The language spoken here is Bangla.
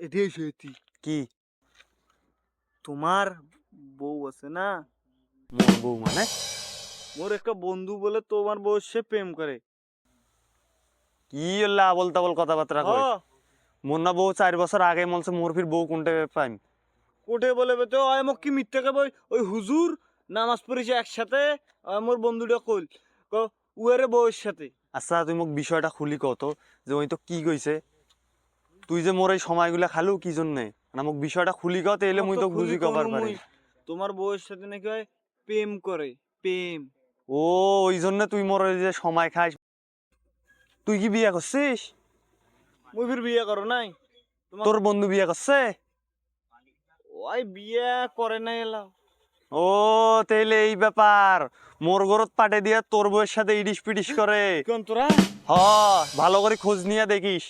এটাই সত্যি। কি? তোমার বউ আছে না? মোর বউ মানে? মোর একটা বন্ধু বলে তোমার বউয়ের সে প্রেম করে। কি হল্লা আবল তাবল কথাবার্তা কয়? হ্যাঁ, মোর না বউ 4 বছর আগে মলছে মোর ফির বউ কোনটা পাইম? কোটে বলে তো আয় মোক কি মিথ্যাকে বই ওই হুজুর নামাজ পড়েছে একসাথে। মোর বন্ধুটা কইল উয়ারে বউয়ের সাথে। আচ্ছা তুই মোক বিষয়টা খুলি কত, যে ওই তো কি কইছে? তুই যে মোর এই সময়গুলা খালু কি জন্যে? না মোক বিষয়টা খুলি কত এলে তোমাক মুই তো তো খুলি বুঝি কোন কবার পারিম। মুই তোমার বউয়ের সাথে নাকি হয় প্রেম করে। প্রেম। ও, ওই জন্য তুই মোর ওই যে সময় খাস। তুই কি বিয়ে করছিস? মুই ফির বিয়ে করো নাই তোমাক। তোর বন্ধু বিয়ে করছে? ওই বিয়ে করে নাই এলা। ও, তাইলে এই ব্যাপার। মোর ঘরত পাঠে দিয়া তোর বউয়ের সাথে ইডিস পিডিস করে। কোন তোরা? হ, ভালো করে খোঁজ নিয়ে দেখিস।